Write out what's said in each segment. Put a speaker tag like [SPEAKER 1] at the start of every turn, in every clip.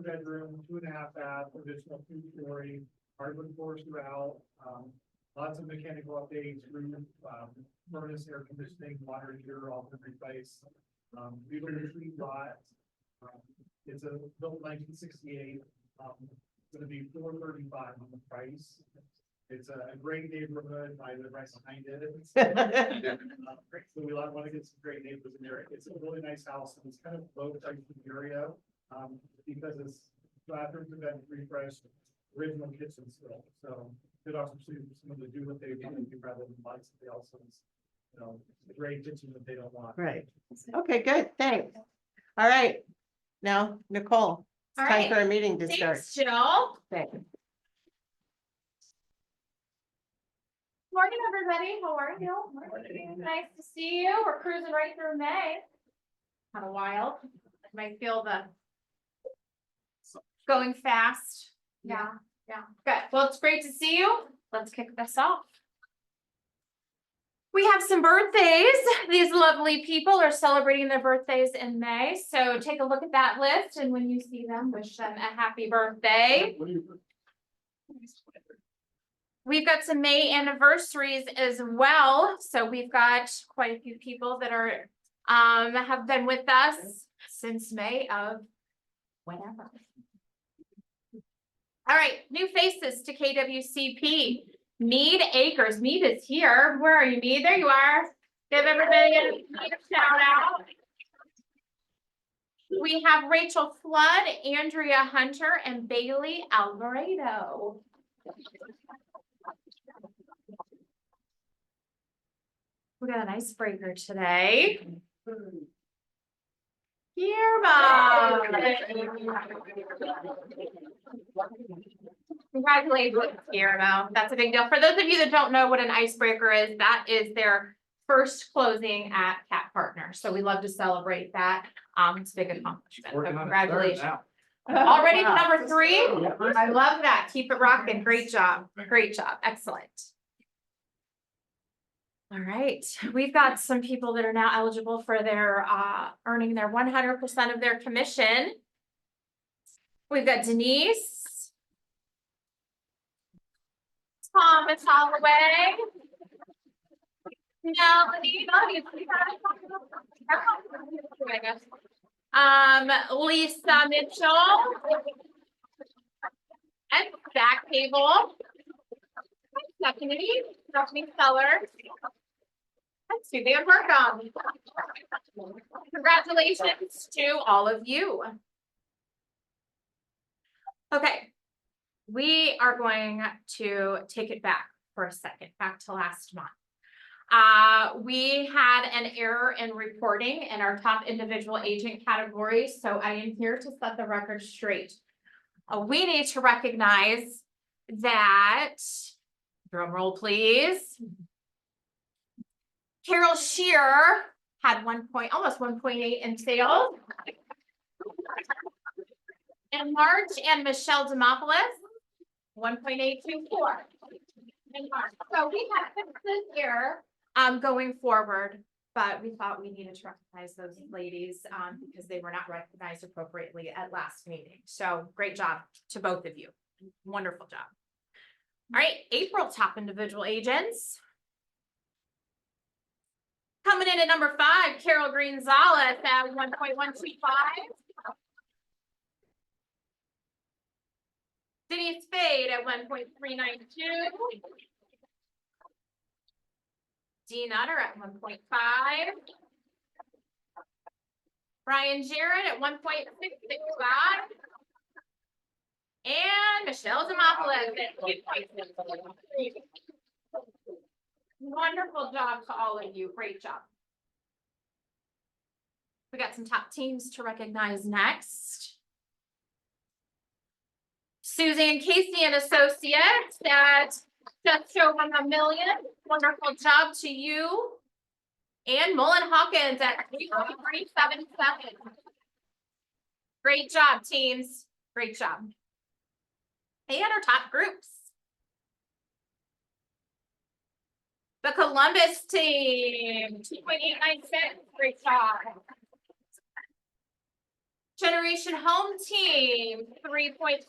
[SPEAKER 1] bedroom, 2.5 bath, additional 2-story, hardwood floors throughout, lots of mechanical updates, roof, furnace, air conditioning, water heater, all been replaced. Beautiful tree lot. It's built in 1968. It's gonna be $435 on the price. It's a great neighborhood, I live right behind it. So we want to get some great neighbors in there. It's a really nice house, and it's kind of low type of area, because it's bathrooms have been refreshed, original kitchen still. So good opportunity for someone to do what they want to do rather than buy something else. A great kitchen that they don't want.
[SPEAKER 2] Right. Okay, good, thanks. All right, now Nicole,
[SPEAKER 3] All
[SPEAKER 2] it's time
[SPEAKER 3] right.
[SPEAKER 2] for our meeting to start.
[SPEAKER 3] Thanks, Jill.
[SPEAKER 2] Thanks.
[SPEAKER 3] Morning, everybody. How are you? Nice to see you. We're cruising right through May. Kind of wild. I might feel the going fast. Yeah. Good. Well, it's great to see you. Let's kick this off. We have some birthdays. These lovely people are celebrating their birthdays in May. So take a look at that list, and when you see them, wish them a happy birthday. We've got some May anniversaries as well. So we've got quite a few people that are have been with us since May of whenever. All right, new faces to KWCP. Mead Acres. Mead is here. Where are you, Mead? There you are. Give everybody a shout out. We have Rachel Flood, Andrea Hunter, and Bailey Alvarado. We got an icebreaker today. Irma. Congratulations, Irma. That's a big deal. For those of you that don't know what an icebreaker is, that is their first closing at Cat Partner. So we love to celebrate that. It's a big accomplishment. So congratulations. Already number 3. I love that. Keep it rocking. Great job. Great job. Excellent. All right, we've got some people that are now eligible for their earning their 100% of their commission. We've got Denise, Thomas Holloway, Melanie, Lisa Mitchell, and Zach Cable, Stephanie Seller. That's who they work on. Congratulations to all of you. Okay, we are going to take it back for a second, back to last month. We had an error in reporting in our top individual agent category, so I am here to set the record straight. We need to recognize that, drum roll please, Carol Shear had almost 1.8 in sales. In March, and Michelle Demopoulos, 1.824 in March. So we have fixed this here going forward, but we thought we needed to recognize those ladies because they were not recognized appropriately at last meeting. So great job to both of you. Wonderful job. All right, April top individual agents. Coming in at number 5, Carol Greenzalis at 1.125. Denise Spade at 1.392. Dean Utter at 1.5. Brian Jarrett at 1.665. And Michelle Demopoulos at 2.6. Wonderful job to all of you. Great job. We got some top teams to recognize next. Suzanne Casey and Associates at just over $1 million. Wonderful job to you. And Mullen Hawkins at 3.377. Great job, teams. Great job. And our top groups. The Columbus team, 2.896. Great job. Generation Home Team, 3.2.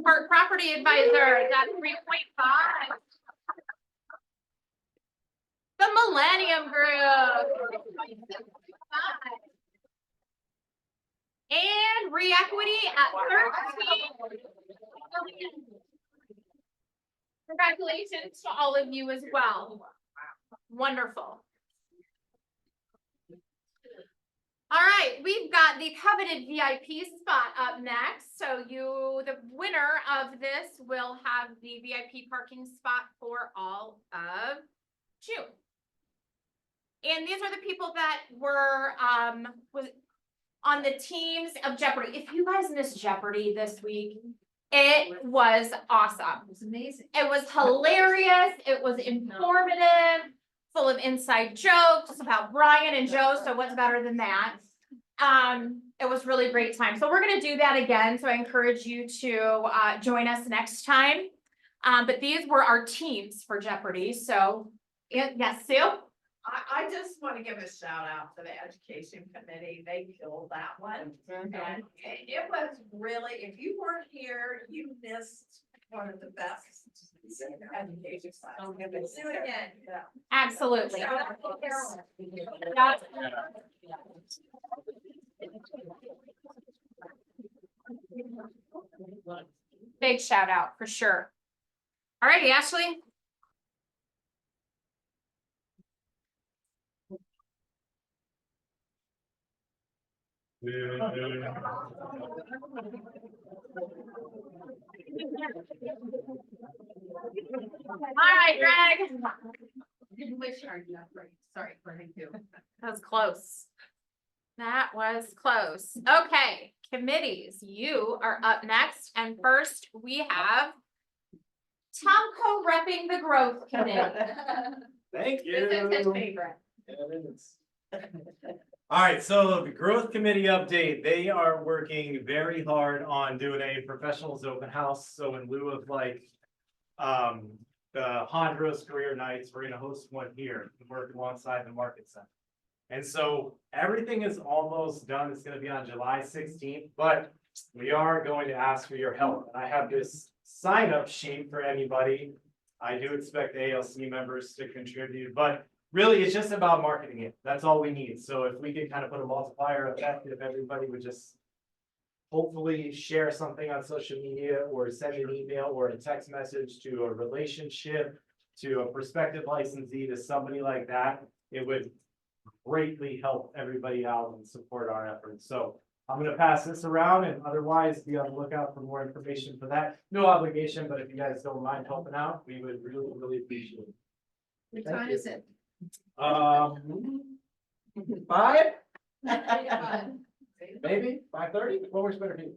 [SPEAKER 3] Park Property Advisor, that's 3.5. The Millennium Group. 3.65. And Re-Equity at 13. Congratulations to all of you as well. Wonderful. All right, we've got the coveted VIP spot up next. So the winner of this will have the VIP parking spot for all of June. And these are the people that were on the teams of Jeopardy. If you guys missed Jeopardy this week, it was awesome.
[SPEAKER 4] It was amazing.
[SPEAKER 3] It was hilarious. It was informative, full of inside jokes about Brian and Joe. So what's better than that? It was really great time. So we're going to do that again. So I encourage you to join us next time. But these were our teams for Jeopardy. So yes, Sue?
[SPEAKER 4] I just want to give a shout out to the education committee. They killed that one. And it was really, if you weren't here, you missed one of the best education classes. Do it again. Yeah.
[SPEAKER 3] Absolutely.
[SPEAKER 4] Shout out to Carolyn.
[SPEAKER 3] Yeah. Big shout out for sure. All righty, Ashley. All right, Greg.
[SPEAKER 4] Sorry, thank you.
[SPEAKER 3] That was close. That was close. Okay, committees, you are up next. And first we have Tomco repping the growth committee.
[SPEAKER 5] Thank you.
[SPEAKER 4] This is his favorite.
[SPEAKER 5] Yeah, it is. All right, so the growth committee update, they are working very hard on doing a professionals open house. So in lieu of like the Hondros career nights, we're gonna host one here and work alongside the market center. And so everything is almost done. It's gonna be on July 16th, but we are going to ask for your help. I have this sign up sheet for anybody. I do expect ALC members to contribute, but really, it's just about marketing it. That's all we need. So if we could kind of put a multiplier effect, if everybody would just hopefully share something on social media or send an email or a text message to a relationship, to a prospective licensee, to somebody like that, it would greatly help everybody out and support our efforts. So I'm going to pass this around, and otherwise be on the lookout for more information for that. No obligation, but if you guys don't mind helping out, we would really, really appreciate it.
[SPEAKER 4] What
[SPEAKER 5] Thank
[SPEAKER 4] time
[SPEAKER 5] you.
[SPEAKER 4] is it?
[SPEAKER 5] 5, maybe 5:30, what works better for you?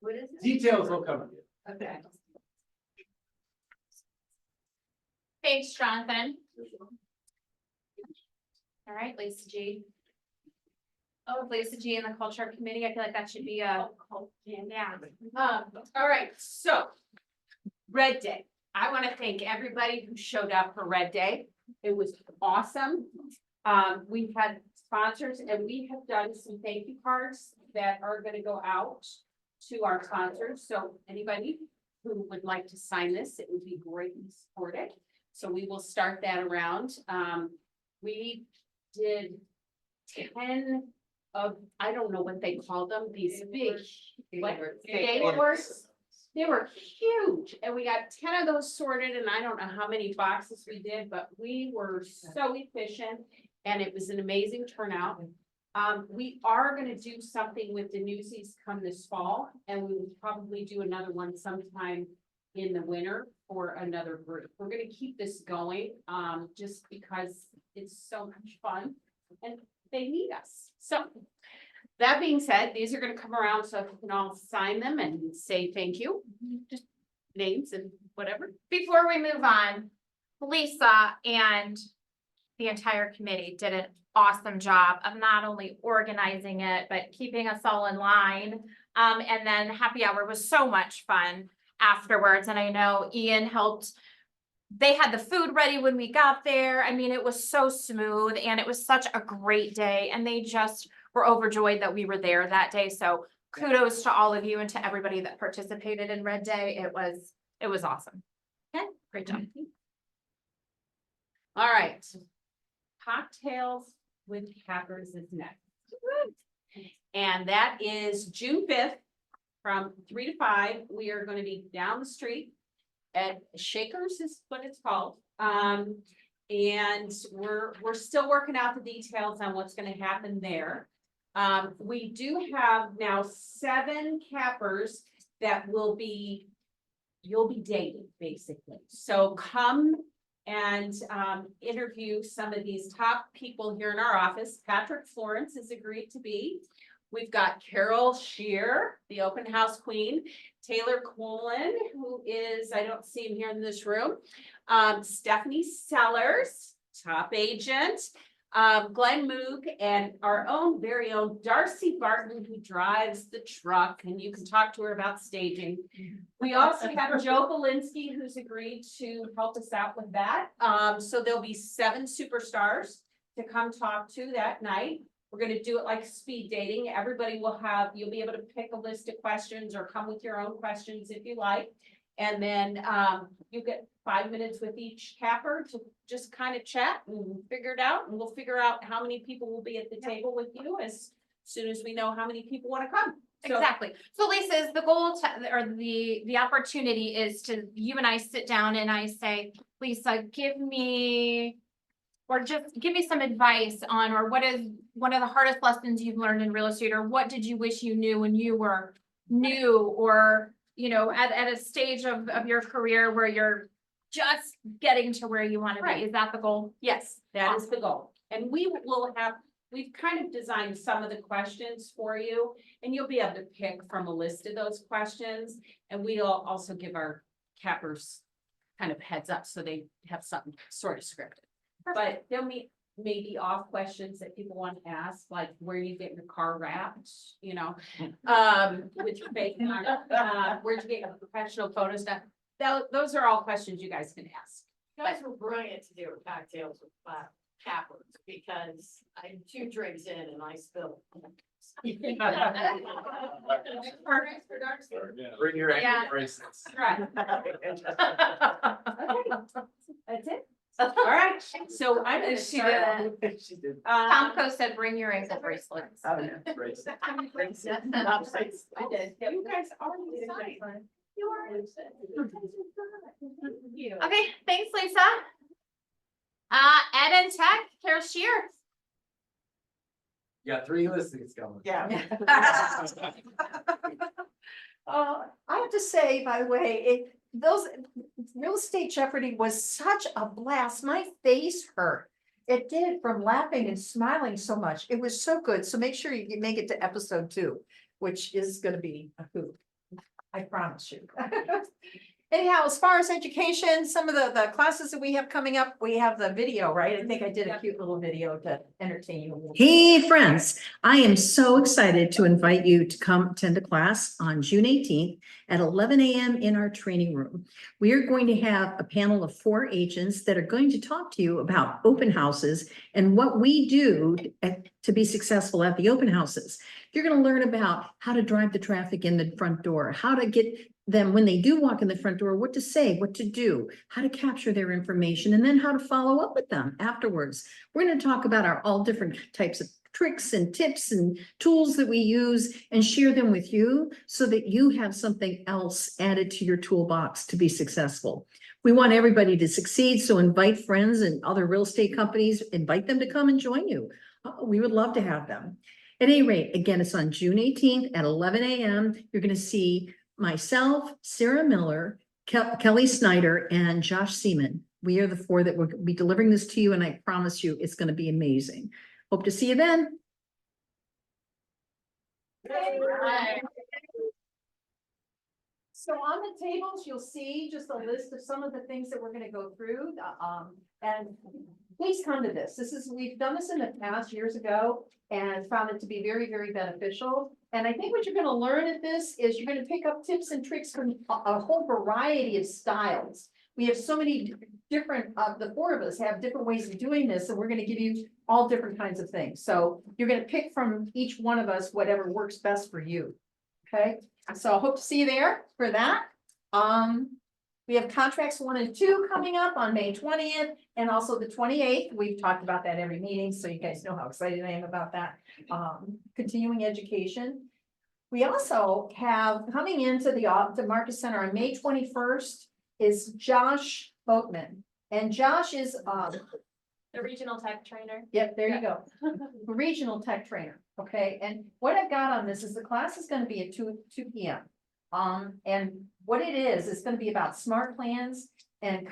[SPEAKER 4] What is it?
[SPEAKER 5] Details will come.
[SPEAKER 4] Okay.
[SPEAKER 3] Thanks, Jonathan. All right, Lisa G. Oh, Lisa G in the culture committee. I feel like that should be a, yeah.
[SPEAKER 6] All right, so Red Day. I want to thank everybody who showed up for Red Day. It was awesome. We've had sponsors and we have done some thank you cards that are going to go out to our sponsors. So anybody who would like to sign this, it would be greatly supported. So we will start that around. We did 10 of, I don't know what they call them, these big, what? They were huge, and we got 10 of those sorted, and I don't know how many boxes we did, but we were so efficient, and it was an amazing turnout. We are gonna do something with the Newsies come this fall, and we will probably do another one sometime in the winter for another group. We're gonna keep this going, just because it's so much fun, and they need us. So that being said, these are gonna come around, so if you can all sign them and say thank you, just names and whatever.
[SPEAKER 3] Before we move on, Lisa and the entire committee did an awesome job of not only organizing it, but keeping us all in line. And then happy hour was so much fun afterwards. And I know Ian helped they had the food ready when we got there. I mean, it was so smooth and it was such a great day and they just were overjoyed that we were there that day. So kudos to all of you and to everybody that participated in Red Day. It was awesome. Okay, great job.
[SPEAKER 6] All right. Cocktails with Cappers is next. And that is June 5th from 3 to 5. We are going to be down the street at Shakers is what it's called. And we're still working out the details on what's going to happen there. We do have now 7 cappers that you'll be dating basically. So come and interview some of these top people here in our office. Patrick Florence has agreed to be. We've got Carol Shear, the open house queen, Taylor Colin, who is, I don't see him here in this room, Stephanie Sellers, top agent, Glenn Moog, and our own very own Darcy Barton, who drives the truck, and you can talk to her about staging. We also have Joe Belinsky, who's agreed to help us out with that. So there'll be 7 superstars to come talk to that night. We're gonna do it like speed dating. Everybody will you'll be able to pick a list of questions or come with your own questions if you like. And then you get 5 minutes with each capper to just kind of chat and figure it out. And we'll figure out how many people will be at the table with you as soon as we know how many people want to come. So,
[SPEAKER 3] Exactly. So Lisa, is the goal or the opportunity is to, you and I sit down and I say, Lisa, give me some advice on, or what is one of the hardest lessons you've learned in real estate, or what did you wish you knew when you were new, or, you know, at a stage of your career where you're just getting to where you want to be.
[SPEAKER 6] Right.
[SPEAKER 3] Is that the goal?
[SPEAKER 6] yes, that is the goal. And we've kind of designed some of the questions for you, and you'll be able to pick from a list of those questions. And we'll also give our cappers kind of heads up so they have something sort of scripted. But there'll be maybe off questions that people want to ask, like where you get your car wrapped, you know, with your face on it, where'd you get your professional photos done? Those are all questions you guys can ask.
[SPEAKER 4] You guys were brilliant to do cocktails with cappers, because I'm 2 drinks in and I spilled.
[SPEAKER 5] Bring your
[SPEAKER 3] Yeah.
[SPEAKER 5] ankle bracelets.
[SPEAKER 6] Right. That's it. All right, so I'm gonna
[SPEAKER 3] She
[SPEAKER 6] start.
[SPEAKER 3] did.
[SPEAKER 5] She did.
[SPEAKER 3] Tomco said, bring your ankle bracelets.
[SPEAKER 5] Bracelet.
[SPEAKER 6] I did. You guys already did great. You are.
[SPEAKER 3] Okay, thanks, Lisa. Ed and Tech, Carol Shear.
[SPEAKER 5] You got 3 listings going.
[SPEAKER 7] Yeah. I have to say, by the way, those Real Estate Jeopardy was such a blast. My face hurt. It did, from laughing and smiling so much. It was so good. So make sure you make it to episode 2, which is gonna be a hoot. I promise you. Anyhow, as far as education, some of the classes that we have coming up, we have the video, right? I think I did a cute little video to entertain you a little.
[SPEAKER 8] Hey, friends, I am so excited to invite you to come attend a class on June 18th at 11 a.m. in our training room. We are going to have a panel of 4 agents that are going to talk to you about open houses and what we do to be successful at the open houses. You're going to learn about how to drive the traffic in the front door, how to get them when they do walk in the front door, what to say, what to do, how to capture their information, and then how to follow up with them afterwards. We're going to talk about all different types of tricks and tips and tools that we use and share them with you so that you have something else added to your toolbox to be successful. We want everybody to succeed, so invite friends and other real estate companies, invite them to come and join you. We would love to have them. At any rate, again, it's on June 18th at 11 a.m. You're going to see myself, Sarah Miller, Kelly Snyder, and Josh Seaman. We are the 4 that will be delivering this to you, and I promise you it's going to be amazing. Hope to see you then.
[SPEAKER 7] So on the tables, you'll see just a list of some of the things that we're gonna go through, and please come to this. We've done this in the past years ago and found it to be very, very beneficial. And I think what you're gonna learn at this is you're gonna pick up tips and tricks from a whole variety of styles. we have so many different, the four of us have different ways of doing this, and we're gonna give you all different kinds of things. So you're gonna pick from each one of us whatever works best for you. Okay, so I hope to see you there for that. We have contracts 1 and 2 coming up on May 20th and also the 28th. We've talked about that every meeting, so you guys know how excited I am about that. Continuing education. We also have coming into the Market Center on May 21st is Josh Boatman. And Josh is,
[SPEAKER 3] The regional tech trainer.
[SPEAKER 7] yep, there you go. Regional tech trainer, okay, and what I've got on this is the class is gonna be at two P.M. And what it is, it's gonna be about smart plans and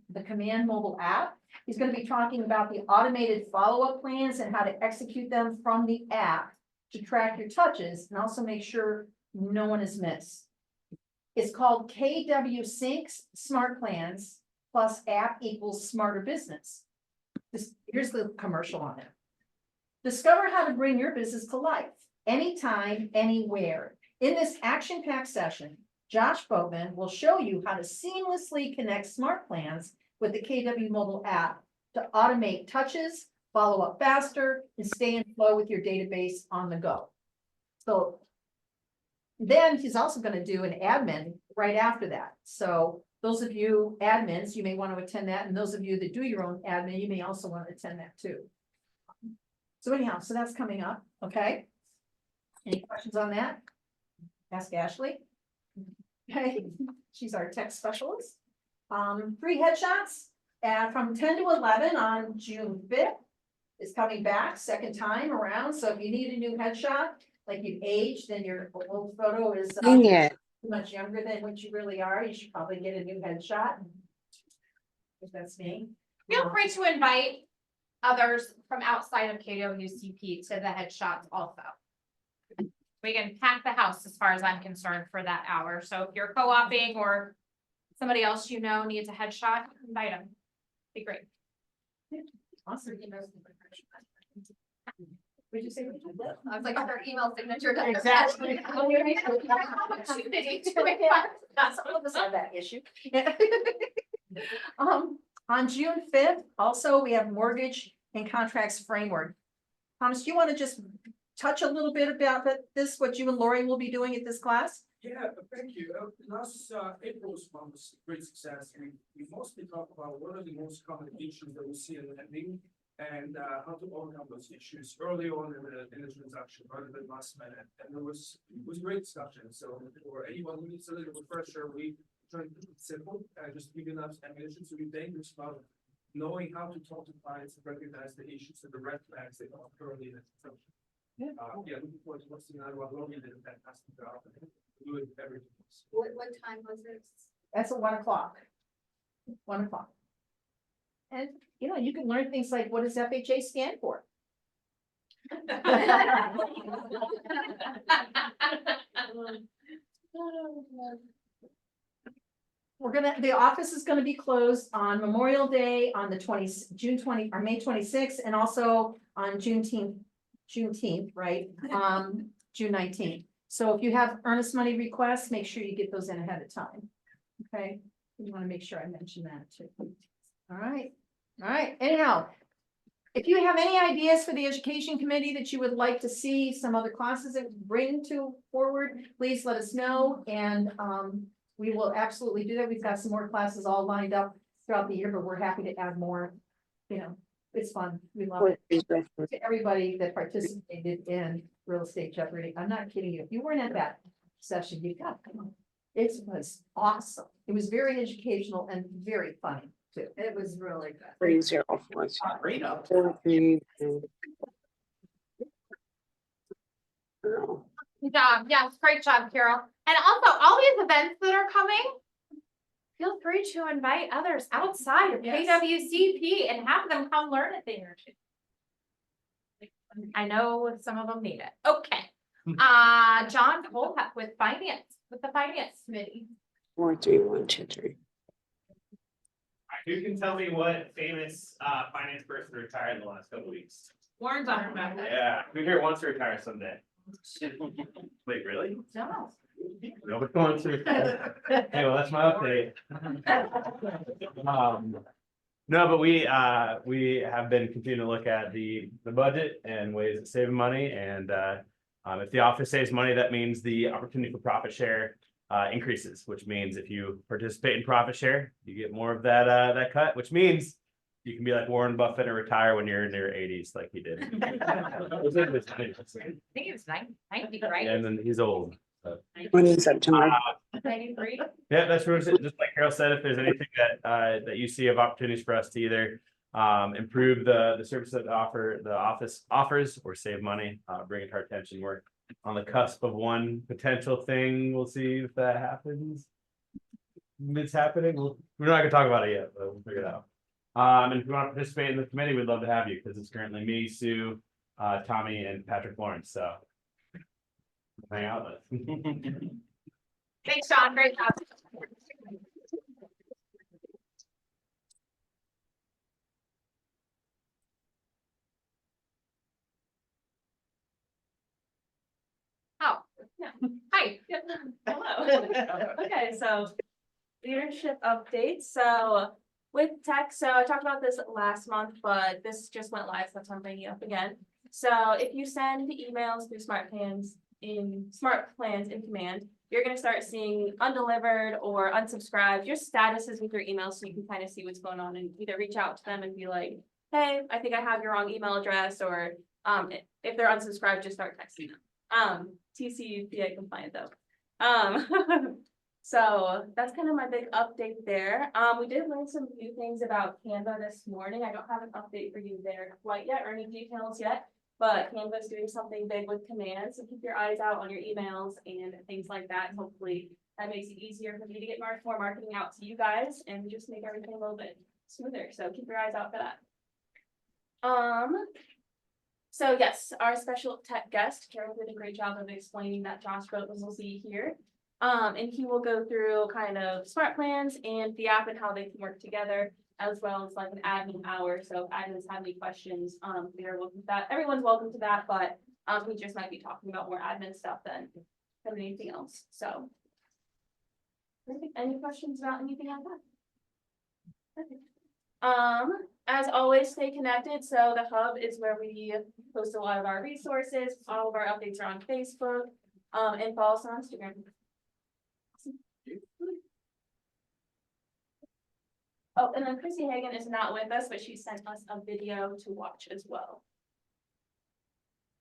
[SPEAKER 7] the Command mobile app. He's gonna be talking about the automated follow-up plans and how to execute them from the app to track your touches and also make sure no one is missed. It's called KW Syncs Smart Plans plus app equals smarter business. Here's the commercial on it. Discover how to bring your business to life, anytime, anywhere. In this action-packed session, Josh Boatman will show you how to seamlessly connect smart plans with the KW mobile app to automate touches, follow up faster, and stay in flow with your database on the go. So then he's also going to do an admin right after that. So those of you admins, you may want to attend that. And those of you that do your own admin, you may also want to attend that too. So anyhow, so that's coming up. Okay. Any questions on that? Ask Ashley. Okay, she's our tech specialist. Free headshots from 10 to 11 on June 5th is coming back, second time around. So if you need a new headshot, like you've aged and your old photo is much younger than what you really are, you should probably get a new headshot. If that's me.
[SPEAKER 3] Feel free to invite others from outside of KWCP to the headshots also. We can pack the house as far as I'm concerned for that hour. So if you're co-oping or somebody else you know needs a headshot, invite them. Be great.
[SPEAKER 7] Awesome. What'd you say?
[SPEAKER 4] I was like, our email signature.
[SPEAKER 7] Exactly.
[SPEAKER 4] That's
[SPEAKER 7] Some of us have that issue. On June 5th, also, we have mortgage and contracts framework. Thomas, do you want to just touch a little bit about this, what you and Lori will be doing at this class?
[SPEAKER 9] Yeah, thank you. Last April's one was a great success. We mostly talk about what are the most common issues that we see in lending and how to overcome those issues early on in the transaction rather than last minute. And it was a great discussion. So for anyone who needs a little refresher, we try to keep it simple, just give enough ammunition to be dangerous about knowing how to talk to clients and recognize the issues and the red flags that are currently in the transaction. Yeah, looking forward to what's the other one. Romy did a fantastic job. Do it every day.
[SPEAKER 4] What time was it?
[SPEAKER 7] That's at 1 o'clock. 1 o'clock. And, you know, you can learn things like, what does FHA stand for? The office is gonna be closed on Memorial Day on the May 26th, and also on Juneteenth, right? June 19th. So if you have earnest money requests, make sure you get those in ahead of time. Okay, you wanna make sure I mention that too. All right, anyhow. If you have any ideas for the education committee that you would like to see, some other classes that bring forward, please let us know, and we will absolutely do that. We've got some more classes all lined up throughout the year, but we're happy to add more. You know, it's fun. We love it. To everybody that participated in Real Estate Jeopardy, I'm not kidding you. If you weren't at that session, you got to come on. It was awesome. It was very educational and very funny too.
[SPEAKER 4] It was really good.
[SPEAKER 10] 304.
[SPEAKER 5] Great up.
[SPEAKER 3] Good job. Yes, great job, Carol. And also all these events that are coming, feel free to invite others outside of
[SPEAKER 4] Yes.
[SPEAKER 3] KWCP and have them come learn a thing or two. I know some of them need it. Okay. John Colcutt with the finance committee.
[SPEAKER 10] 43123.
[SPEAKER 5] Who can tell me what famous finance person retired in the last couple weeks?
[SPEAKER 3] Warren Buffett.
[SPEAKER 5] Yeah, we're here wants to retire someday. Wait, really?
[SPEAKER 3] No.
[SPEAKER 5] Nobody's going to. Hey, well, that's my update. No, but we have been continuing to look at the budget and ways of saving money, and if the office saves money, that means the opportunity for profit share increases, which means if you participate in profit share, you get more of that cut, which means you can be like Warren Buffett and retire when you're in your 80s, like he did.
[SPEAKER 3] I think it was 90, right?
[SPEAKER 5] And then he's old.
[SPEAKER 10] When in September?
[SPEAKER 3] 93.
[SPEAKER 5] Yeah, that's what just like Carol said, if there's anything that you see of opportunities for us to either improve the service that the office offers or save money, bring it to our attention. We're on the cusp of one potential thing. We'll see if that happens. If it's happening. We're not gonna talk about it yet, but we'll figure it out. And if you want to participate in the committee, we'd love to have you because it's currently me, Sue, Tommy, and Patrick Lawrence. So hang out with us.
[SPEAKER 3] Thanks, Sean. Great job. Oh, yeah. Hi.
[SPEAKER 11] Hello. Okay, so leadership update. So with tech, so I talked about this last month, but this just went live, so that's why I'm bringing it up again. So if you send emails through Smart Plans in Command, you're gonna start seeing undelivered or unsubscribed, your statuses with your email, so you can kind of see what's going on and either reach out to them and be like, hey, I think I have your wrong email address, or if they're unsubscribed, just start texting them. TCPA compliant though. So that's kind of my big update there. We did learn some new things about Canva this morning. I don't have an update for you there quite yet or any details yet, but Canva is doing something big with commands, so keep your eyes out on your emails and things like that. And hopefully that makes it easier for me to get more marketing out to you guys and just make everything a little bit smoother. So keep your eyes out for that. So yes, our special tech guest, Carol, did a great job of explaining that Josh wrote, as we'll see here. And he will go through kind of Smart Plans and the app and how they can work together, as well as like an admin hour. So if admins have any questions, they're welcome to that. Everyone's welcome to that, but we just might be talking about more admin stuff than anything else. So any questions about anything like that? Okay. As always, stay connected. So the hub is where we post a lot of our resources. All of our updates are on Facebook, and follow us on Instagram. Oh, and then Chrissy Hagan is not with us, but she sent us a video to watch as well.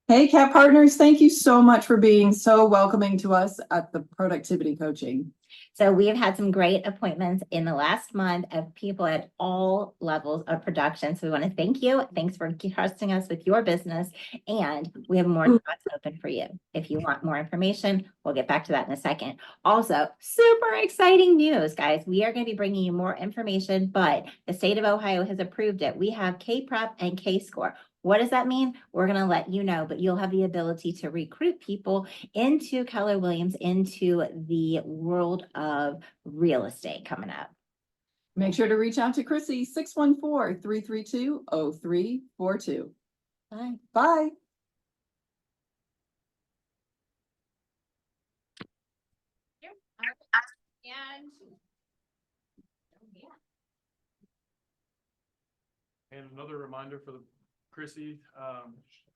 [SPEAKER 12] Hey, CAP partners, thank you so much for being so welcoming to us at the productivity coaching.
[SPEAKER 13] So we have had some great appointments in the last month of people at all levels of production. So we want to thank you. Thanks for trusting us with your business. And we have more spots open for you. If you want more information, we'll get back to that in a second. Also, super exciting news, guys. We are going to be bringing you more information, but the state of Ohio has approved it. We have K-Prep and K-Score. What does that mean? We're going to let you know, but you'll have the ability to recruit people into Keller Williams, into the world of real estate coming up.
[SPEAKER 12] Make sure to reach out to Chrissy, 614-332-0342.
[SPEAKER 13] Bye.
[SPEAKER 12] Bye.
[SPEAKER 3] And
[SPEAKER 1] And another reminder for Chrissy,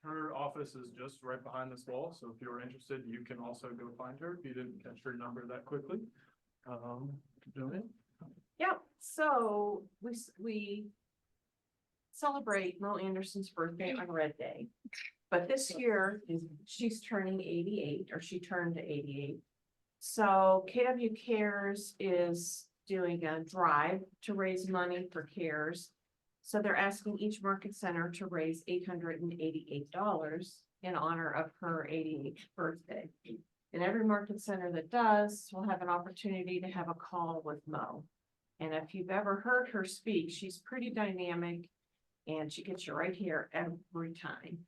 [SPEAKER 1] her office is just right behind this wall, so if you're interested, you can also go find her if you didn't catch her number that quickly.
[SPEAKER 14] Yeah, so we celebrate Merle Anderson's birthday on Red Day. But this year she's turning 88, or she turned 88. So KW Cares is doing a drive to raise money for CARES. So they're asking each market center to raise $888 in honor of her 88th birthday. And every market center that does will have an opportunity to have a call with Mo. And if you've ever heard her speak, she's pretty dynamic and she gets you right here every time.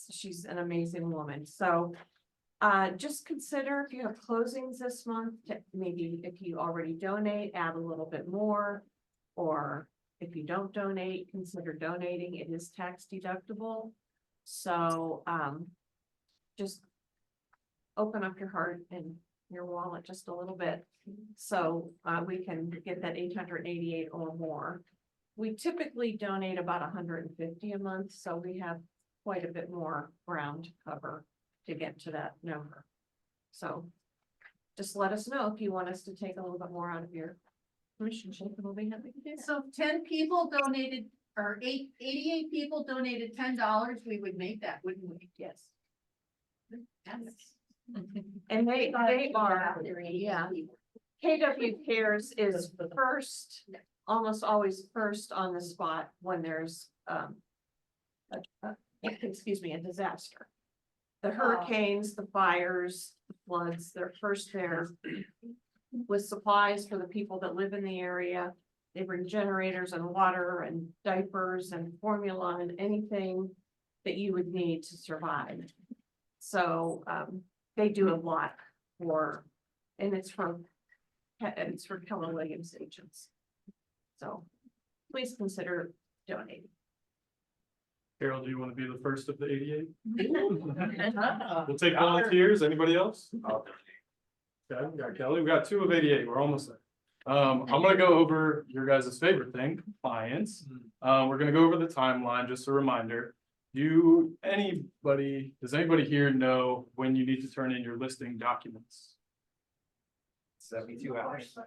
[SPEAKER 14] She's an amazing woman. So just consider if you have closings this month, maybe if you already donate, add a little bit more, or if you don't donate, consider donating. It is tax deductible. So just open up your heart and your wallet just a little bit. So we can get that 888 or more. We typically donate about 150 a month, so we have quite a bit more ground to cover to get to that number. So just let us know if you want us to take a little bit more out of your commission check, and we'll be happy to do that.
[SPEAKER 7] So 10 people donated, or 88 people donated $10, we would make that, wouldn't we?
[SPEAKER 14] Yes. And they are, yeah. KW Cares is first, almost always first on the spot when there's, excuse me, a disaster. The hurricanes, the fires, the floods, they're first there with supplies for the people that live in the area. They bring generators and water and diapers and formula and anything that you would need to survive. So, they do a lot for, and it's for Keller Williams agents. So please consider donating.
[SPEAKER 15] Carol, do you want to be the first of the 88? We'll take volunteers. Anybody else? Okay, we got Kelly. We got 2 of 88. We're almost there. I'm gonna go over your guys' favorite thing, compliance. We're gonna go over the timeline, just a reminder. Does anybody here know when you need to turn in your listing documents?
[SPEAKER 5] 72 hours.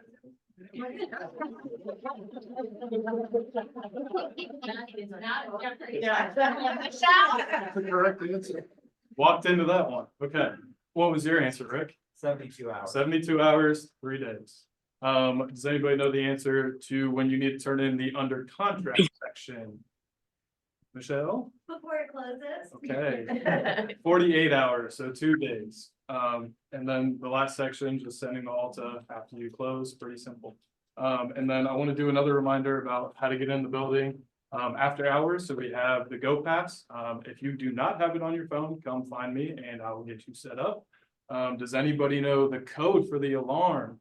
[SPEAKER 15] Correct answer. Walked into that one. Okay. What was your answer, Rick?
[SPEAKER 5] 72 hours.
[SPEAKER 15] 72 hours, 3 days. Does anybody know the answer to when you need to turn in the under contract section? Michelle?
[SPEAKER 4] Before it closes.
[SPEAKER 15] Okay. 48 hours, so 2 days. And then the last section, just sending the Alta after you close, pretty simple. And then I want to do another reminder about how to get in the building after hours. So we have the Go Pass. If you do not have it on your phone, come find me and I will get you set up. Does anybody know the code for the alarm?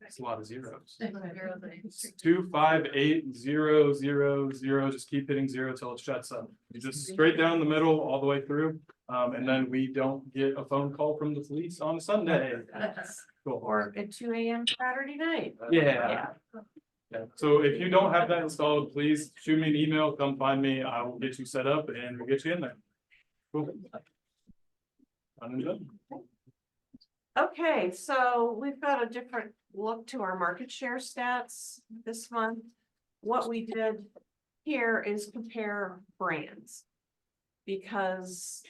[SPEAKER 15] It's a lot of zeros. 258000. Just keep hitting 0 till it shuts up. You just straight down the middle all the way through. And then we don't get a phone call from the police on a Sunday. Cool.
[SPEAKER 14] Or at 2 AM Saturday night.
[SPEAKER 15] Yeah. Yeah. So if you don't have that installed, please shoot me an email, come find me. I will get you set up and we'll get you in there. Cool. Done and done.
[SPEAKER 14] Okay, so we've got a different look to our market share stats this month. What we did here is compare brands. Because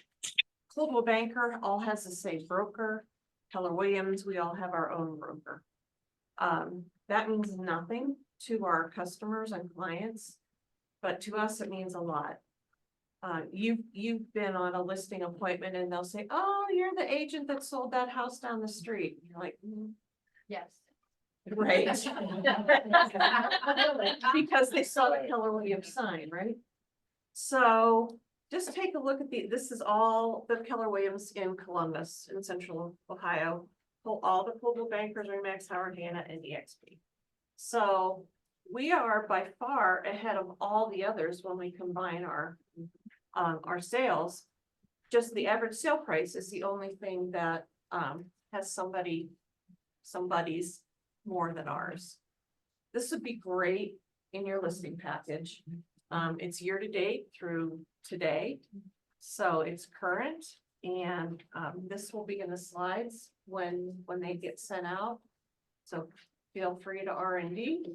[SPEAKER 14] Coldwell Banker all has the same broker, Keller Williams, we all have our own broker. That means nothing to our customers and clients, but to us, it means a lot. You've been on a listing appointment and they'll say, oh, you're the agent that sold that house down the street. And you're like,
[SPEAKER 3] Yes.
[SPEAKER 14] right. Because they saw the Keller Williams sign, right? So just take a look at this is all the Keller Williams in Columbus in central Ohio. Pull all the Coldwell Bankers, Remax, Howard Hanna, and EXP. So we are by far ahead of all the others when we combine our sales. Just the average sale price is the only thing that has somebody's more than ours. This would be great in your listing package. It's year to date through today, so it's current, and this will be in the slides when they get sent out. So feel free to R&D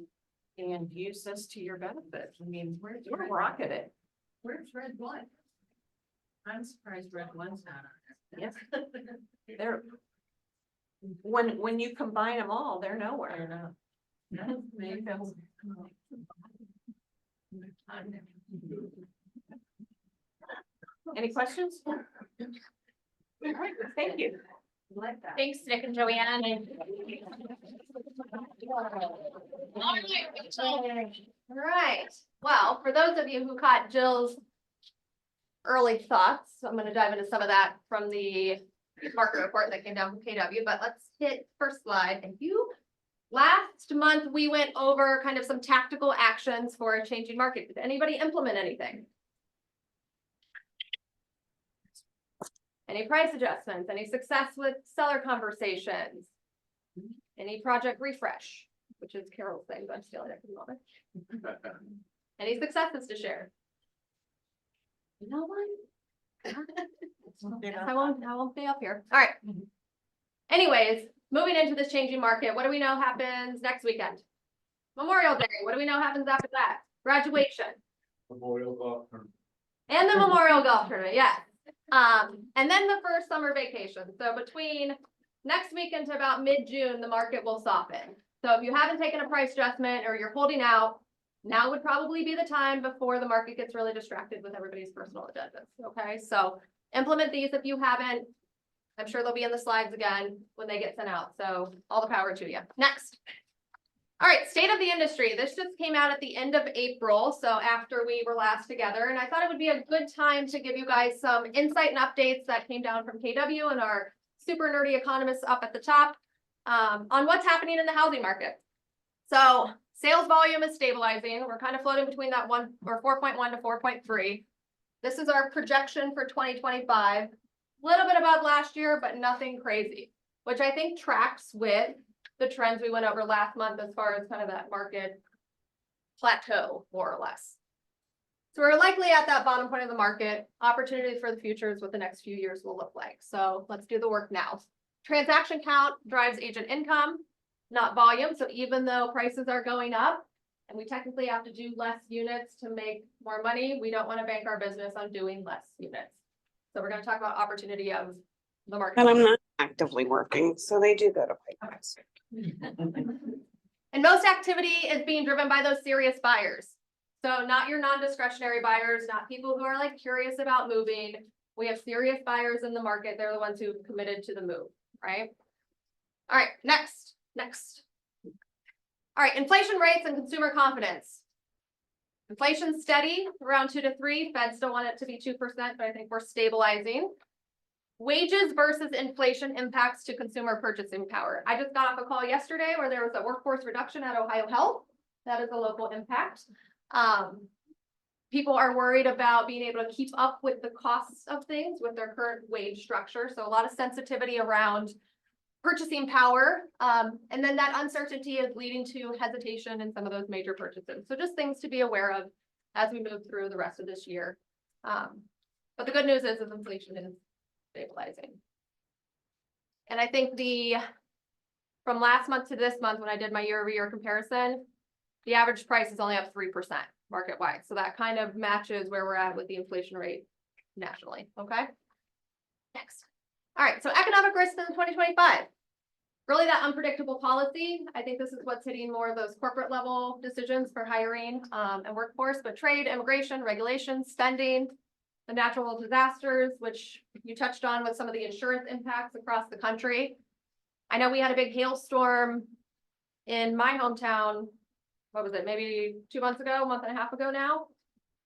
[SPEAKER 14] and use this to your benefit. I mean, we're rocking it.
[SPEAKER 7] Where's red one? I'm surprised red one's not on
[SPEAKER 14] Yes. They're, when you combine them all, they're nowhere. Any questions? All right, thank you.
[SPEAKER 3] Thanks, Nick and Joanne. All right, well, for those of you who caught Jill's early thoughts, I'm gonna dive into some of that from the market report that came down from KW, but let's hit first slide. Thank you. Last month, we went over kind of some tactical actions for a changing market. Did anybody implement anything?
[SPEAKER 16] Any price adjustments, any success with seller conversations? Any project refresh, which is Carol's thing, but I'm stealing it for the moment. Any successes to share? No one? I won't be up here. All right. Anyways, moving into this changing market, what do we know happens next weekend? Memorial Day, what do we know happens after that? Graduation.
[SPEAKER 15] Memorial Golf Tournament.
[SPEAKER 16] And the Memorial Golf Tournament, yeah. And then the first summer vacation. So between next week into about mid-June, the market will soften. So if you haven't taken a price adjustment or you're holding out, now would probably be the time before the market gets really distracted with everybody's personal agendas, okay? So implement these if you haven't. I'm sure they'll be in the slides again when they get sent out, so all the power to you. Next. All right, state of the industry. This just came out at the end of April, so after we were last together, and I thought it would be a good time to give you guys some insight and updates that came down from KW and our super nerdy economists up at the top on what's happening in the housing market. So sales volume is stabilizing. We're kind of floating between that 4.1 to 4.3. This is our projection for 2025. A little bit above last year, but nothing crazy, which I think tracks with the trends we went over last month as far as kind of that market plateau, more or less. So we're likely at that bottom point of the market. Opportunity for the future is what the next few years will look like. So let's do the work now. Transaction count drives agent income, not volume. So even though prices are going up and we technically have to do less units to make more money, we don't want to bank our business on doing less units. So we're going to talk about opportunity of the market.
[SPEAKER 10] And I'm not actively working, so they do go to Pike.
[SPEAKER 16] And most activity is being driven by those serious buyers. So not your non-discretionary buyers, not people who are like curious about moving. We have serious buyers in the market. They're the ones who committed to the move, right? All right, next. All right, inflation rates and consumer confidence. Inflation's steady, around 2 to 3. Fed still want it to be 2%, but I think we're stabilizing. Wages versus inflation impacts to consumer purchasing power. I just got off a call yesterday where there was a workforce reduction at Ohio Health. That is a local impact. People are worried about being able to keep up with the costs of things with their current wage structure. So a lot of sensitivity around purchasing power. And then that uncertainty is leading to hesitation in some of those major purchases. So just things to be aware of as we move through the rest of this year. But the good news is inflation is stabilizing. And I think from last month to this month, when I did my year-over-year comparison, the average price is only up 3% market-wide. So that kind of matches where we're at with the inflation rate nationally, okay? Next. All right, so economic risks in 2025. Really that unpredictable policy. I think this is what's hitting more of those corporate level decisions for hiring and workforce, but trade, immigration, regulation, spending, the natural disasters, which you touched on with some of the insurance impacts across the country. I know we had a big hailstorm in my hometown. What was it? Maybe 2 months ago, a month and a half ago now.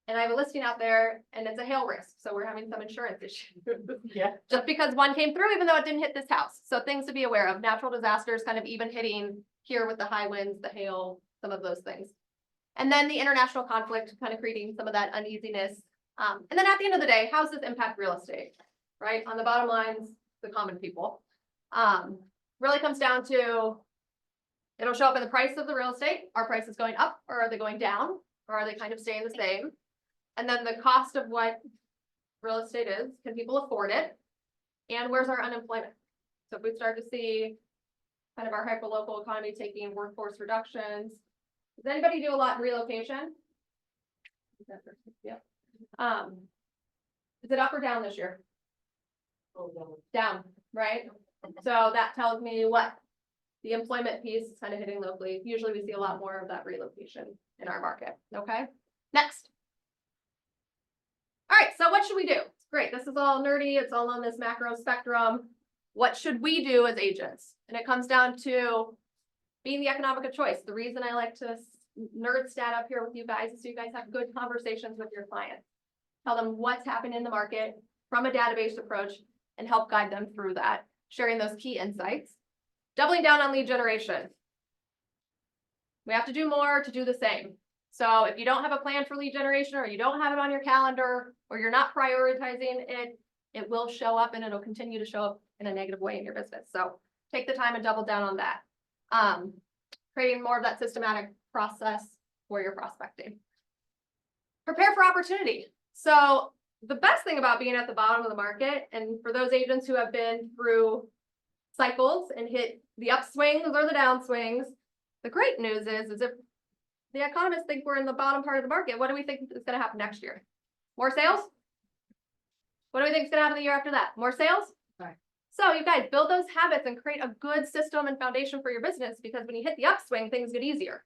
[SPEAKER 16] And I have a listing out there and it's a hail risk. So we're having some insurance issues. Yeah. Just because one came through, even though it didn't hit this house. So things to be aware of. Natural disasters kind of even hitting here with the high winds, the hail, some of those things. And then the international conflict kind of creating some of that uneasiness. And then at the end of the day, how does this impact real estate, right? On the bottom lines, the common people. Really comes down to, it'll show up in the price of the real estate. Are prices going up or are they going down? Or are they kind of staying the same? And then the cost of what real estate is, can people afford it? And where's our unemployment? So if we start to see kind of our hyperlocal economy taking workforce reductions, does anybody do a lot in relocation? Yeah. Is it up or down this year? Down, right? So that tells me what? The employment piece is kind of hitting locally. Usually we see a lot more of that relocation in our market, okay? Next. All right, so what should we do? Great, this is all nerdy, it's all on this macro spectrum. What should we do as agents? And it comes down to being the economic of choice. The reason I like to nerd stat up here with you guys is so you guys have good conversations with your clients. Tell them what's happening in the market from a database approach and help guide them through that, sharing those key insights. Doubling down on lead generation. We have to do more to do the same. So if you don't have a plan for lead generation or you don't have it on your calendar or you're not prioritizing it, It will show up and it'll continue to show up in a negative way in your business. So take the time and double down on that. Creating more of that systematic process for your prospecting. Prepare for opportunity. So the best thing about being at the bottom of the market, and for those agents who have been through cycles and hit the upswings or the downswings, the great news is if the economists think we're in the bottom part of the market, what do we think is going to happen next year? More sales? What do we think is going to happen the year after that? More sales?
[SPEAKER 14] Right.
[SPEAKER 16] So you guys build those habits and create a good system and foundation for your business, because when you hit the upswing, things get easier.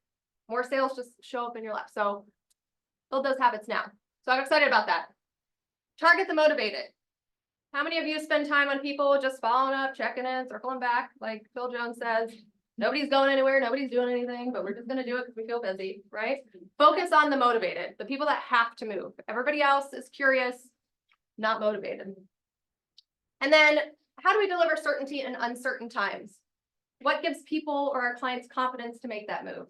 [SPEAKER 16] More sales just show up in your lap. So build those habits now. So I'm excited about that. Target the motivated. How many of you spend time on people just following up, checking in, circling back? Like Phil Jones says, nobody's going anywhere, nobody's doing anything, but we're just going to do it because we feel busy, right? Focus on the motivated, the people that have to move. Everybody else is curious, not motivated. And then how do we deliver certainty in uncertain times? What gives people or our clients confidence to make that move?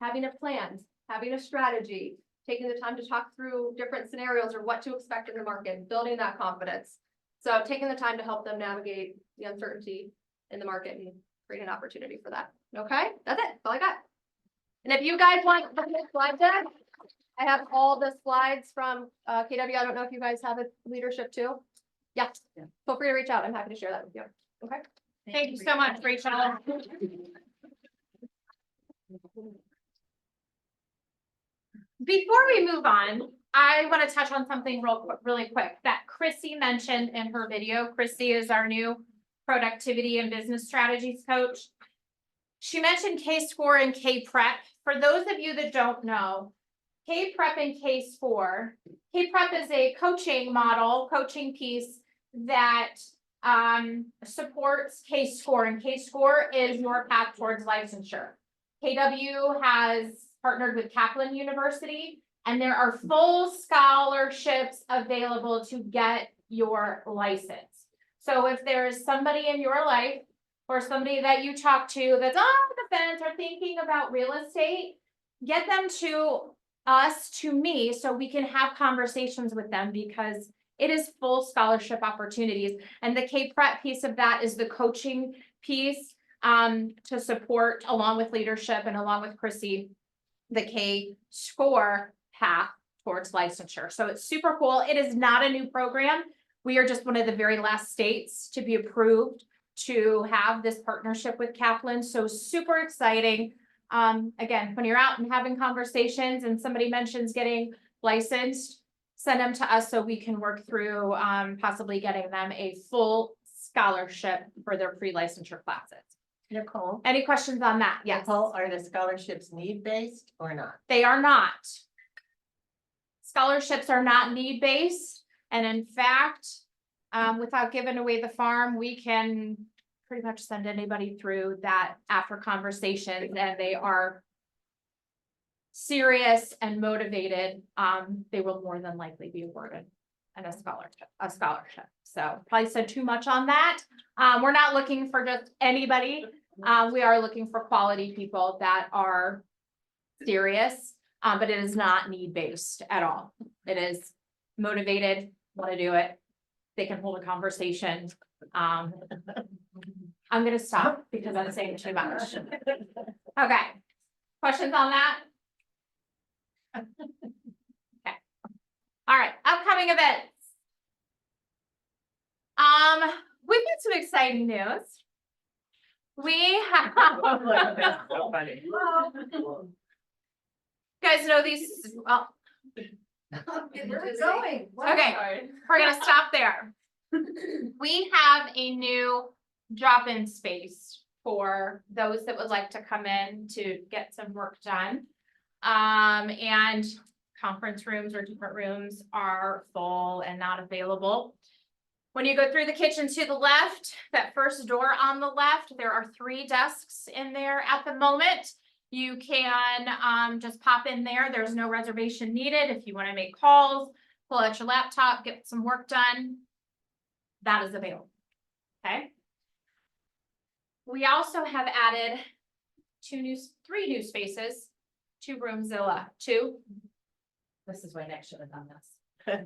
[SPEAKER 16] Having a plan, having a strategy, taking the time to talk through different scenarios or what to expect in the market, building that confidence. So taking the time to help them navigate the uncertainty in the market and create an opportunity for that. Okay, that's it. That's all I got. And if you guys want the next slide deck, I have all the slides from KW. I don't know if you guys have a leadership too. Yeah, feel free to reach out. I'm happy to share that with you. Okay.
[SPEAKER 3] Thank you so much, Rachel. Before we move on, I want to touch on something really quick that Chrissy mentioned in her video. Chrissy is our new productivity and business strategies coach. She mentioned K-Score and K-Prep. For those of you that don't know, K-Prep and K-Score, K-Prep is a coaching model, coaching piece that supports K-Score, and K-Score is your path towards licensure. KW has partnered with Kaplan University, and there are full scholarships available to get your license. So if there's somebody in your life or somebody that you talk to that's on the fence or thinking about real estate, get them to us, to me, so we can have conversations with them, because it is full scholarship opportunities. And the K-Prep piece of that is the coaching piece to support, along with leadership and along with Chrissy, the K-Score path towards licensure. So it's super cool. It is not a new program. We are just one of the very last states to be approved to have this partnership with Kaplan. So super exciting. Again, when you're out and having conversations and somebody mentions getting licensed, send them to us so we can work through possibly getting them a full scholarship for their pre-licensure classes.
[SPEAKER 2] Nicole,
[SPEAKER 3] Any questions on that? Yes.
[SPEAKER 2] Nicole, are the scholarships need-based or not?
[SPEAKER 3] They are not. Scholarships are not need-based, and in fact, without giving away the farm, we can pretty much send anybody through that after conversations, and they are serious and motivated. They will more than likely be awarded and a scholarship. So probably said too much on that. We're not looking for just anybody. We are looking for quality people that are serious, but it is not need-based at all. It is motivated, want to do it. They can hold a conversation. I'm gonna stop because I'm saying too much. Okay, questions on that? Okay. All right, upcoming events. We've got some exciting news. We have. You guys know these, well.
[SPEAKER 7] Where's it going?
[SPEAKER 3] Okay, we're gonna stop there. We have a new drop-in space for those that would like to come in to get some work done. And conference rooms or different rooms are full and not available. When you go through the kitchen to the left, that first door on the left, there are 3 desks in there at the moment. You can just pop in there. There's no reservation needed. If you want to make calls, pull out your laptop, get some work done, that is available. Okay. We also have added 3 new spaces to Roomzilla 2.
[SPEAKER 2] This is when I should have done this.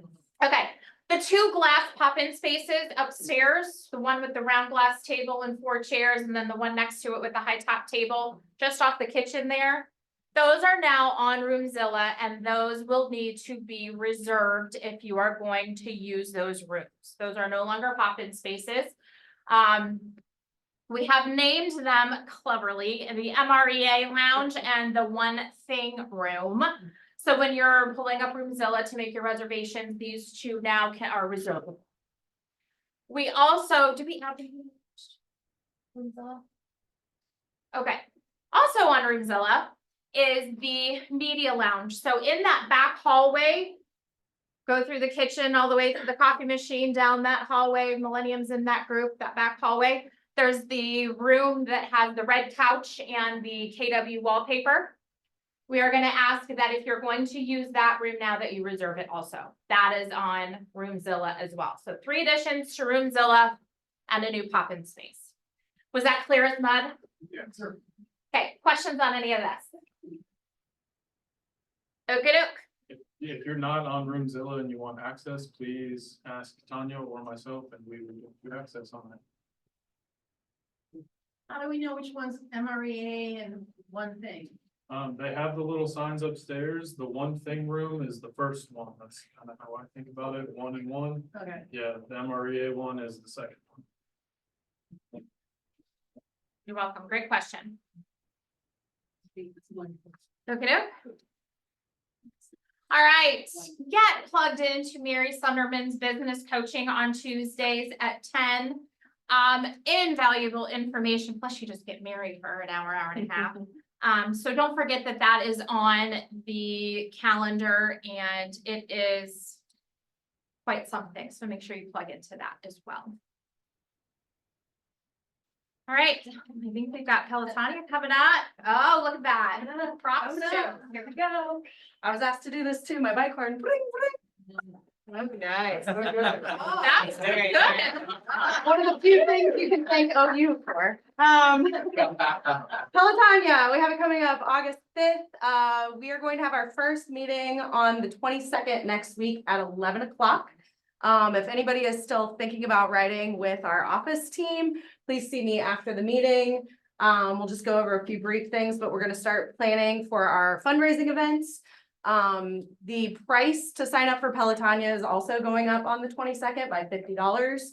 [SPEAKER 3] Okay. The The two glass pop-in spaces upstairs, the one with the round glass table and 4 chairs, and then the one next to it with the high top table, just off the kitchen there. Those are now on Roomzilla, and those will need to be reserved if you are going to use those rooms. Those are no longer pop-in spaces. We have named them cleverly in the MREA lounge and the one thing room. So when you're pulling up Roomzilla to make your reservations, these two now are reservable. We also, do we have Roomzilla? Okay, also on Roomzilla is the media lounge. So in that back hallway, go through the kitchen all the way to the coffee machine, down that hallway, Millennium's in that group, that back hallway. There's the room that has the red couch and the KW wallpaper. We are gonna ask that if you're going to use that room now that you reserve it also. That is on Roomzilla as well. So 3 additions to Roomzilla and a new pop-in space. Was that clear as mud?
[SPEAKER 1] Yeah, sure.
[SPEAKER 3] Okay, questions on any of this? Okey-doke.
[SPEAKER 15] If you're not on Roomzilla and you want access, please ask Tanya or myself and we will get you access on it.
[SPEAKER 7] How do we know which one's MREA and one thing?
[SPEAKER 15] They have the little signs upstairs. The one thing room is the first one. That's kind of how I think about it, 1 and 1.
[SPEAKER 7] Okay.
[SPEAKER 15] Yeah, the MREA one is the second one.
[SPEAKER 3] You're welcome. Great question. Okey-doke. All right, get plugged into Mary Sunderman's business coaching on Tuesdays at 10. Invaluable information, plus you just get married for an hour, hour and a half. So don't forget that that is on the calendar and it is quite something. So make sure you plug into that as well. All right, I think we've got Pelotonia coming up. Oh, look at that. Props
[SPEAKER 16] Oh, no.
[SPEAKER 3] too. Here we go.
[SPEAKER 16] I was asked to do this too, my bike horn.
[SPEAKER 2] Oh, nice.
[SPEAKER 3] That's very good.
[SPEAKER 16] One of the few things you can thank OU for. Pelotonia, we have it coming up August 5th. We are going to have our first meeting on the 22nd next week at 11 o'clock. If anybody is still thinking about riding with our office team, please see me after the meeting. We'll just go over a few brief things, but we're going to start planning for our fundraising events. The price to sign up for Pelotonia is also going up on the 22nd by $50.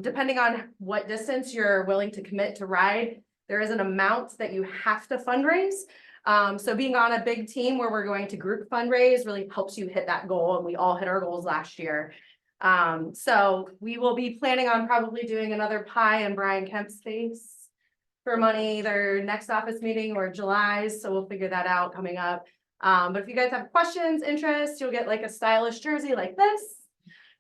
[SPEAKER 16] Depending on what distance you're willing to commit to ride, there is an amount that you have to fundraise. So being on a big team where we're going to group fundraise really helps you hit that goal, and we all hit our goals last year. So we will be planning on probably doing another pie in Brian Kemp's face for money, either next office meeting or July's, so we'll figure that out coming up. But if you guys have questions, interest, you'll get like a stylish jersey like this.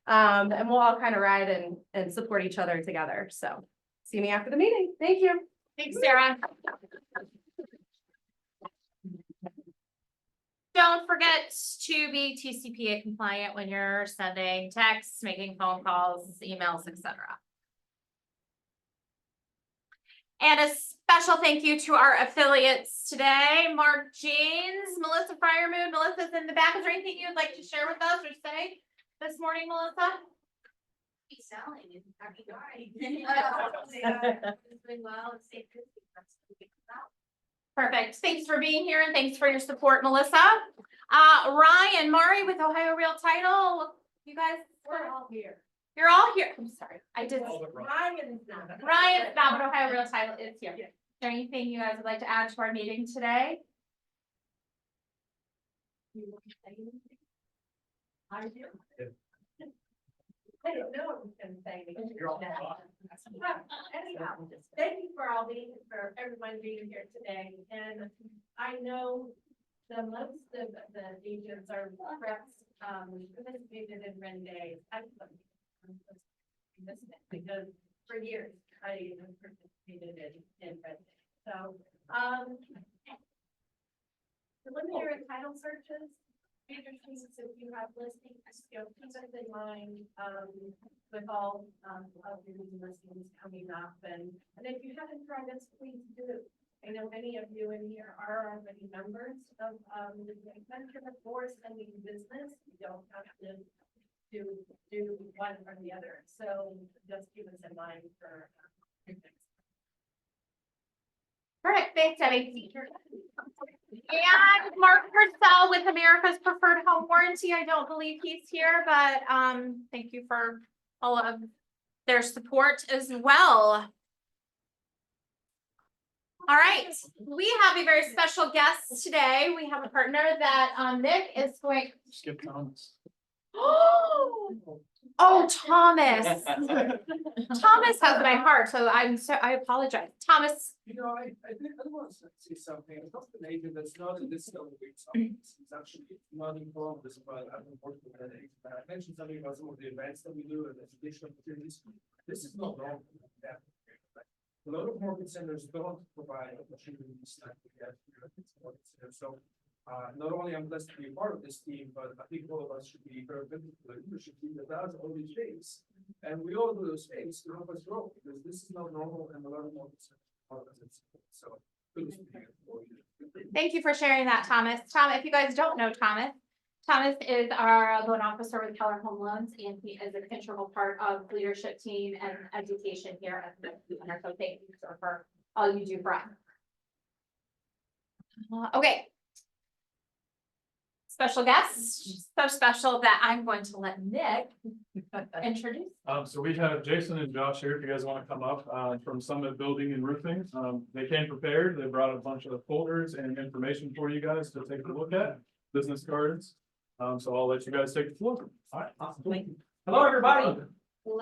[SPEAKER 16] And we'll all kind of ride and support each other together. So see me after the meeting. Thank you.
[SPEAKER 3] Thanks, Sarah. Don't forget to be TCPA compliant when you're sending texts, making phone calls, emails, etc. And a special thank you to our affiliates today, Mark Jeans, Melissa Fryermood. Melissa's in the back. Is there anything you'd like to share with us or say this morning, Melissa?
[SPEAKER 4] He's selling it.
[SPEAKER 3] Perfect. Thanks for being here and thanks for your support, Melissa. Ryan, Mari with Ohio Real Title. You guys,
[SPEAKER 4] We're all here.
[SPEAKER 3] you're all here. I'm sorry. I did.
[SPEAKER 4] Ryan's not.
[SPEAKER 3] Ryan, not but Ohio Real Title is here. Is there anything you guys would like to add to our meeting today?
[SPEAKER 4] I do. I don't know what I'm saying. Anyhow, thank you for everyone being here today, and I know the most of the agents are reps, participated in Ren Day. Because for years, I even participated in Ren Day, so, preliminary title searches. Major pieces if you have listings, keep it in mind, with all, of your listings coming up, and if you haven't tried this, please do. I know many of you in here are already members of, the adventure or sending business. You don't have to do one or the other, so just keep us in mind for.
[SPEAKER 3] Perfect, thanks, Debbie. And Mark Purcell with America's Preferred Home Warranty. I don't believe he's here, but thank you for all of their support as well. All right, we have a very special guest today. We have a partner that Nick is going.
[SPEAKER 15] Skip Thomas.
[SPEAKER 3] Oh, Thomas. Thomas has my heart, so I apologize. Thomas.
[SPEAKER 9] You know, I think I want to say something. It's not an agent that's not in this level. It's actually not involved this, but I've been working with an agent. I mentioned something about some of the events that we do and the traditional opportunities. This is not normal. A lot of mortgage centers don't provide opportunities like we have here. So not only I'm blessed to be a part of this team, but I think all of us should be very grateful to the leadership team that does all these things. And we all do those things to help us grow, because this is not normal and a lot of mortgage centers. So kudos to you.
[SPEAKER 3] Thank you for sharing that, Thomas. Tom, if you guys don't know Thomas, Thomas is our loan officer with Keller Home Loans, and he is an integral part of the leadership team and education here at the center. So thank you sir, for all you do for us. Okay. Special guest, so special that I'm going to let Nick introduce.
[SPEAKER 15] So we have Jason and Josh here, if you guys want to come up, from Summit Building and Roofing. They came prepared. They brought a bunch of folders and information for you guys to take a look at, business cards. So I'll let you guys take the floor.
[SPEAKER 17] All right, awesome. Thank you. Hello, everybody.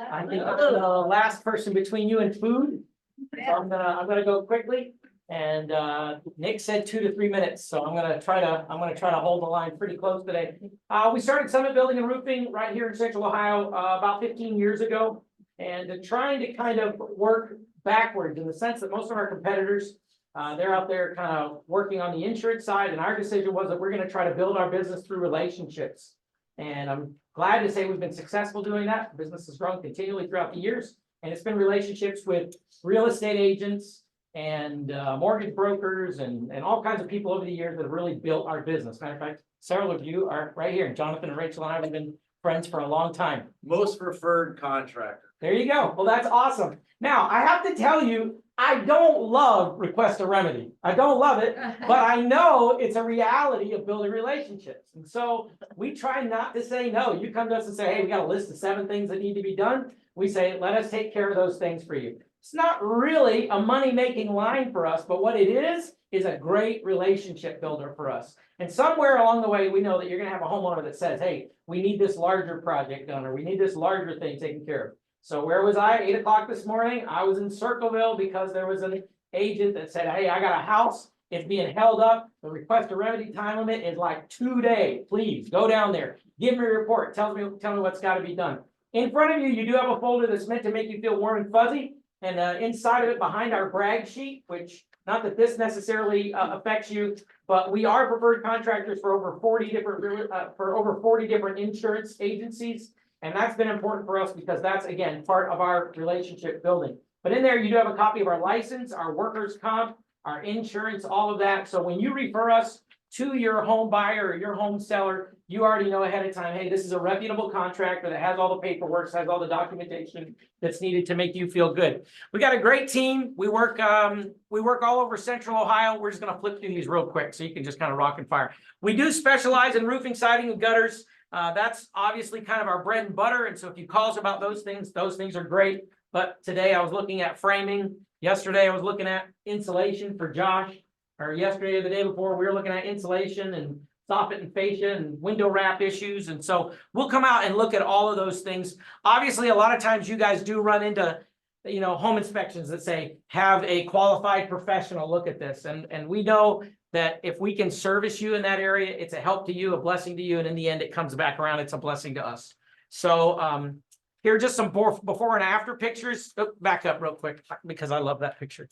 [SPEAKER 17] I think I'm the last person between you and food. So I'm gonna go quickly. And Nick said 2 to 3 minutes, so I'm gonna try to hold the line pretty close today. We started Summit Building and Roofing right here in Central Ohio about 15 years ago, and trying to kind of work backwards in the sense that most of our competitors, they're out there kind of working on the insurance side, and our decision was that we're gonna try to build our business through relationships. And I'm glad to say we've been successful doing that. The business has grown continually throughout the years, and it's been relationships with real estate agents and mortgage brokers and all kinds of people over the years that have really built our business. Matter of fact, several of you are right here. Jonathan and Rachel and I have been friends for a long time.
[SPEAKER 18] Most preferred contractor.
[SPEAKER 17] There you go. Well, that's awesome. Now, I have to tell you, I don't love Request a Remedy. I don't love it, but I know it's a reality of building relationships. And so we try not to say no. You come to us and say, hey, we got a list of 7 things that need to be done. We say, let us take care of those things for you. It's not really a money-making line for us, but what it is a great relationship builder for us. And somewhere along the way, we know that you're gonna have a homeowner that says, hey, we need this larger project done, or we need this larger thing taken care of. So where was I? 8 o'clock this morning? I was in Circleville because there was an agent that said, hey, I got a house. It's being held up. The request a remedy time limit is like 2 days. Please go down there. Give me a report. Tell me what's got to be done. In front of you, you do have a folder that's meant to make you feel warm and fuzzy. And inside of it, behind our brag sheet, which not that this necessarily affects you, but we are preferred contractors for over 40 different insurance agencies. And that's been important for us because that's, again, part of our relationship building. But in there, you do have a copy of our license, our workers' comp, our insurance, all of that. So when you refer us to your home buyer or your home seller, you already know ahead of time, hey, this is a reputable contractor that has all the paperwork, has all the documentation that's needed to make you feel good. We got a great team. We work all over Central Ohio. We're just gonna flip through these real quick so you can just kind of rock and fire. We do specialize in roofing, siding, and gutters. That's obviously kind of our bread and butter. And so if you call us about those things are great. But today I was looking at framing. Yesterday I was looking at insulation for Josh. Or yesterday or the day before, we were looking at insulation and soffit and fascia and window wrap issues. And so we'll come out and look at all of those things. Obviously, a lot of times you guys do run into, home inspections that say, have a qualified professional look at this. And we know that if we can service you in that area, it's a help to you, a blessing to you. And in the end, it comes back around. It's a blessing to us. So here are just some before and after pictures. Oh, back up real quick because I love that picture.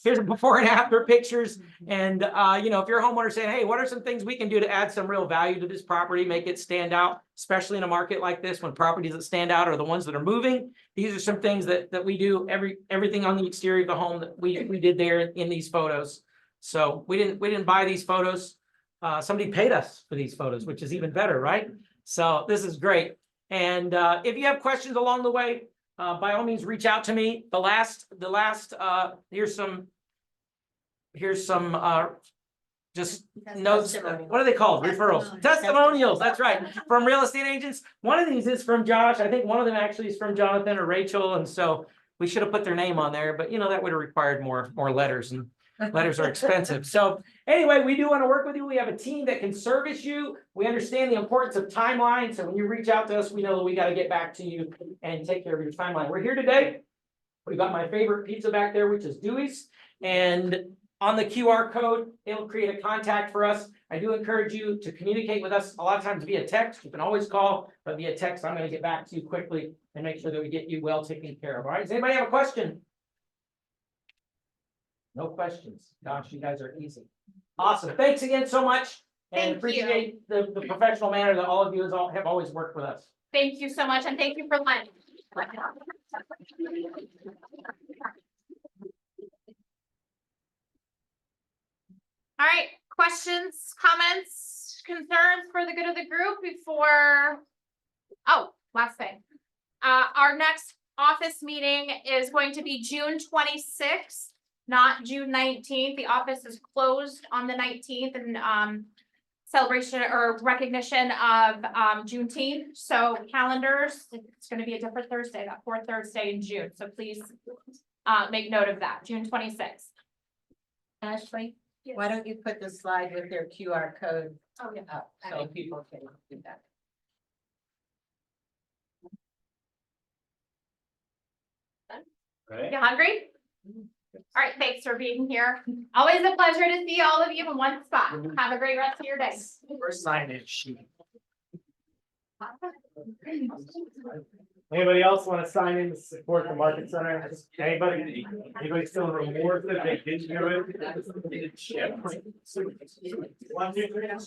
[SPEAKER 17] Here's before and after pictures. And, if you're a homeowner saying, hey, what are some things we can do to add some real value to this property, make it stand out, especially in a market like this, when properties that stand out are the ones that are moving. These are some things that we do, everything on the exterior of the home that we did there in these photos. So we didn't buy these photos. Somebody paid us for these photos, which is even better, right? So this is great. And if you have questions along the way, by all means, reach out to me. Here's some just notes, what are they called? Referrals, testimonials, that's right, from real estate agents. One of these is from Josh. I think one of them actually is from Jonathan or Rachel, and so we should have put their name on there, but that would have required more letters, and letters are expensive. So anyway, we do want to work with you. We have a team that can service you. We understand the importance of timeline. So when you reach out to us, we know that we got to get back to you and take care of your timeline. We're here today. We've got my favorite pizza back there, which is Dewey's. And on the QR code, it'll create a contact for us. I do encourage you to communicate with us a lot of times via text. You can always call, but via text, I'm going to get back to you quickly and make sure that we get you well taken care of. All right. Does anybody have a question? No questions. Gosh, you guys are easy. Awesome. Thanks again so much. And
[SPEAKER 3] Thank you.
[SPEAKER 17] appreciate the professional manner that all of you have always worked with us.
[SPEAKER 3] Thank you so much, and thank you for lunch. All right, questions, comments, concerns for the good of the group before, last thing. Our next office meeting is going to be June 26th, not June 19th. The office is closed on the 19th and celebration or recognition of Juneteenth. So calendars, it's going to be a different Thursday, that fourth Thursday in June. So please make note of that, June 26th.
[SPEAKER 2] Ashley, why don't you put the slide with their QR code
[SPEAKER 3] Oh, yeah.
[SPEAKER 2] up so people can do that?
[SPEAKER 5] Right?
[SPEAKER 3] You hungry? All right, thanks for being here. Always a pleasure to see all of you in one spot. Have a great rest of your day.
[SPEAKER 5] First signage sheet. Anybody else want to sign in to support the market center? Anybody still rewards that they did do it? One, two, three,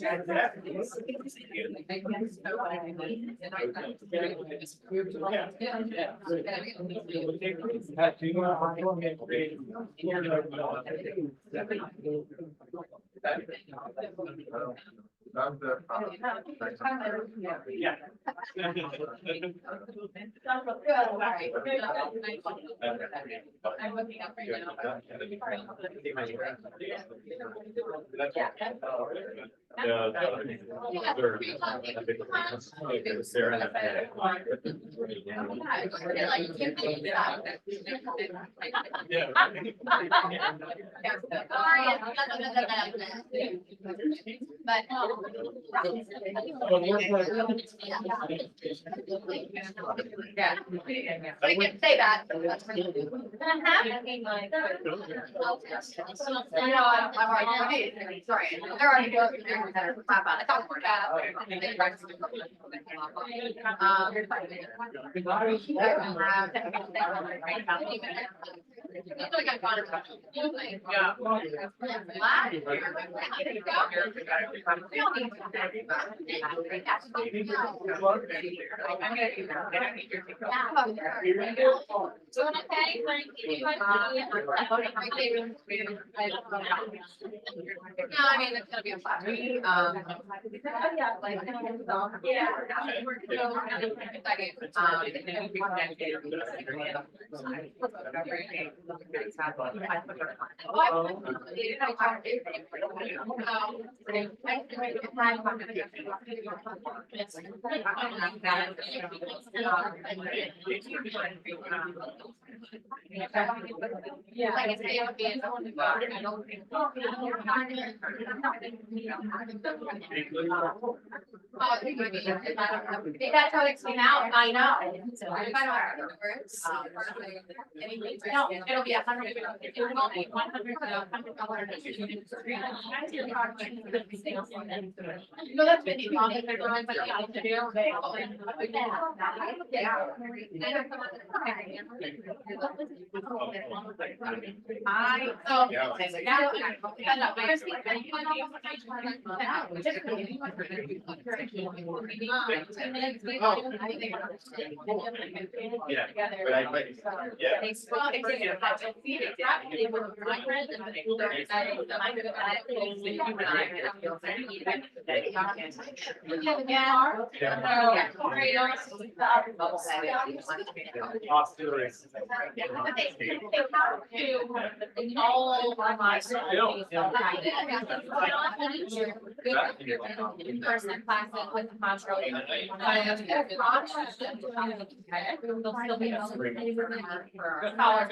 [SPEAKER 5] yeah.
[SPEAKER 4] I'm looking up right
[SPEAKER 16] Yeah. I can say that. I know, I'm already, sorry, they're already going. I thought we were Doing okay? No, I mean, it's gonna be a flat rate. Yeah. Like I say, it would be its own environment. I don't think- That's how it came out, I know. So I don't know. No, it'll be $100. It will be $100. No, that's been the problem. They're going, but yeah, to do.
[SPEAKER 3] In-person classes with Montrose. They'll still be for college.